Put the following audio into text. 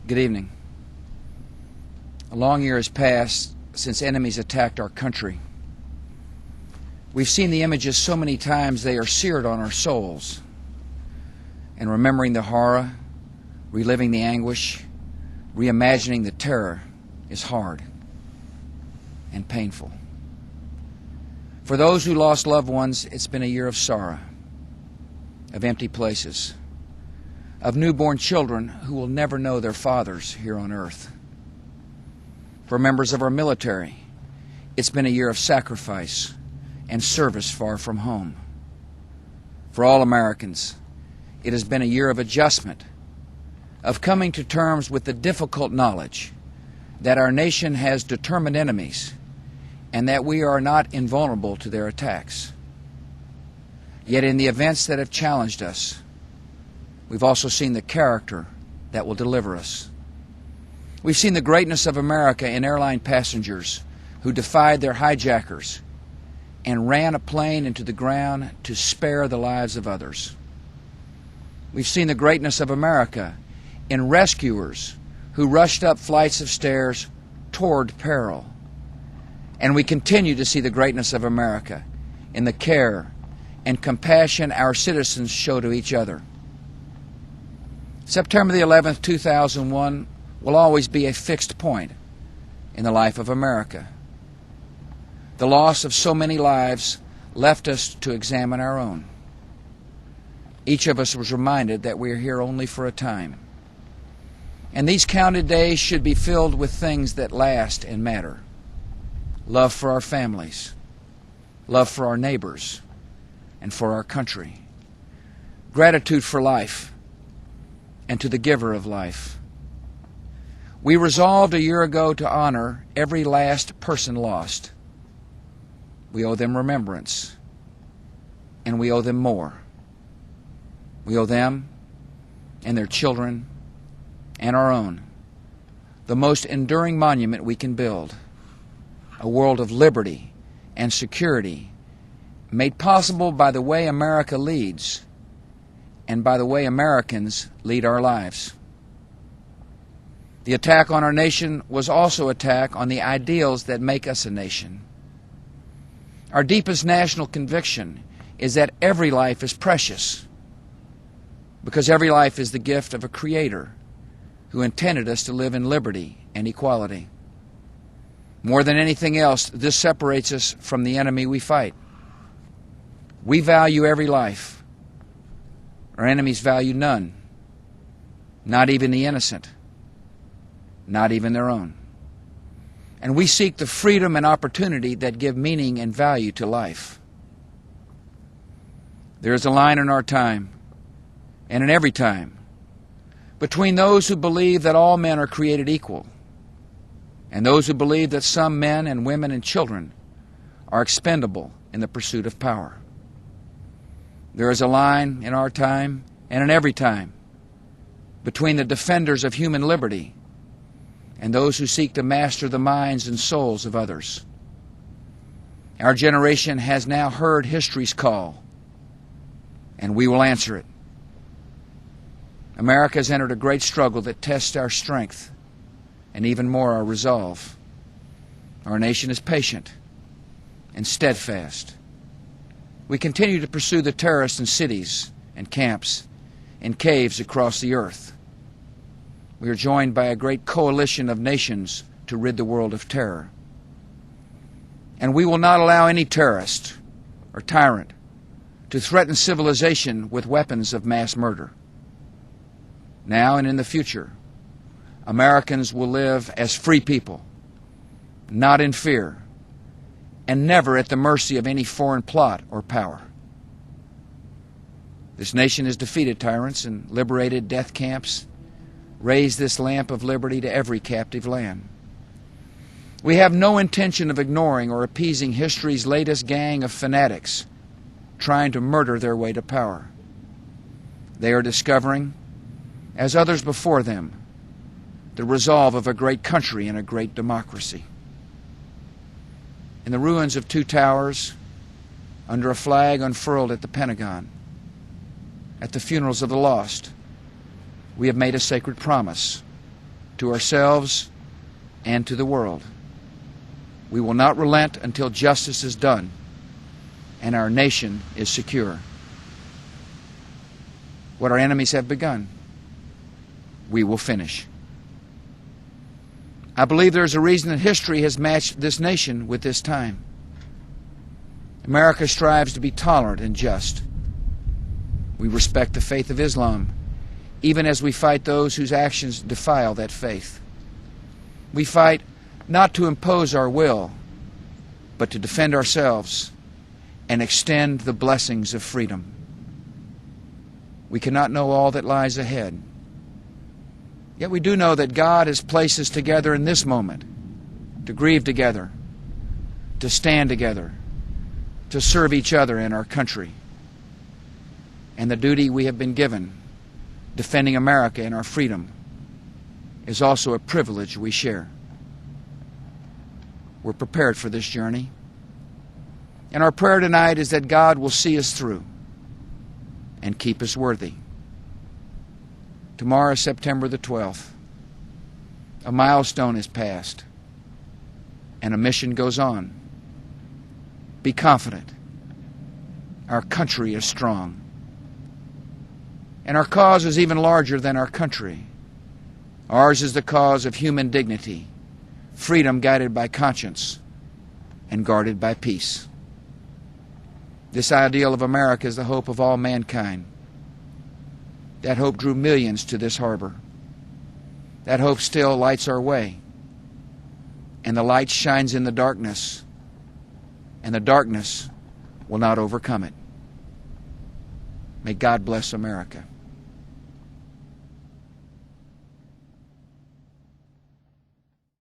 Good evening. A long year has passed since enemies attacked our country. We've seen the images so many times they are seared on our souls. And remembering the horror, reliving the anguish, reimagining the terror is hard and painful. For those who lost loved ones, it's been a year of sorrow, of empty places, of newborn children who will never know their fathers here on earth. For members of our military, it's been a year of sacrifice and service far from home. For all Americans, it has been a year of adjustment, of coming to terms with the difficult knowledge that our nation has determined enemies and that we are not invulnerable to their attacks. Yet in the events that have challenged us, we've also seen the character that will deliver us. We've seen the greatness of America in airline passengers who defied their hijackers and ran a plane into the ground to spare the lives of others. We've seen the greatness of America in rescuers who rushed up flights of stairs toward peril. And we continue to see the greatness of America in the care and compassion our citizens show to each other. September the 11th, 2001 will always be a fixed point in the life of America. The loss of so many lives left us to examine our own. Each of us was reminded that we are here only for a time. And these counted days should be filled with things that last and matter. Love for our families, love for our neighbors, and for our country. Gratitude for life and to the giver of life. We resolved a year ago to honor every last person lost. We owe them remembrance, and we owe them more. We owe them and their children and our own the most enduring monument we can build, a world of liberty and security made possible by the way America leads and by the way Americans lead our lives. The attack on our nation was also an attack on the ideals that make us a nation. Our deepest national conviction is that every life is precious, because every life is the gift of a Creator who intended us to live in liberty and equality. More than anything else, this separates us from the enemy we fight. We value every life. Our enemies value none, not even the innocent, not even their own. And we seek the freedom and opportunity that give meaning and value to life. There is a line in our time, and in every time, between those who believe that all men are created equal and those who believe that some men and women and children are expendable in the pursuit of power. There is a line in our time and in every time between the defenders of human liberty and those who seek to master the minds and souls of others. Our generation has now heard history's call, and we will answer it. America has entered a great struggle that tests our strength and even more our resolve. Our nation is patient and steadfast. We continue to pursue the terrorists in cities and camps and caves across the earth. We are joined by a great coalition of nations to rid the world of terror. And we will not allow any terrorist or tyrant to threaten civilization with weapons of mass murder. Now and in the future, Americans will live as free people, not in fear, and never at the mercy of any foreign plot or power. This nation has defeated tyrants and liberated death camps, raised this lamp of liberty to every captive land. We have no intention of ignoring or appeasing history's latest gang of fanatics trying to murder their way to power. They are discovering, as others before them, the resolve of a great country and a great democracy. In the ruins of two towers, under a flag unfurled at the Pentagon, at the funerals of the lost, we have made a sacred promise to ourselves and to the world. We will not relent until justice is done and our nation is secure. What our enemies have begun, we will finish. I believe there is a reason that history has matched this nation with this time. America strives to be tolerant and just. We respect the faith of Islam, even as we fight those whose actions defile that faith. We fight not to impose our will, but to defend ourselves and extend the blessings of freedom. We cannot know all that lies ahead. Yet we do know that God has placed us together in this moment to grieve together, to stand together, to serve each other in our country. And the duty we have been given, defending America and our freedom, is also a privilege we share. We're prepared for this journey. And our prayer tonight is that God will see us through and keep us worthy. Tomorrow is September the 12th. A milestone is passed, and a mission goes on. Be confident. Our country is strong. And our cause is even larger than our country. Ours is the cause of human dignity, freedom guided by conscience, and guarded by peace. This ideal of America is the hope of all mankind. That hope drew millions to this harbor. That hope still lights our way. And the light shines in the darkness, and the darkness will not overcome it. May God bless America.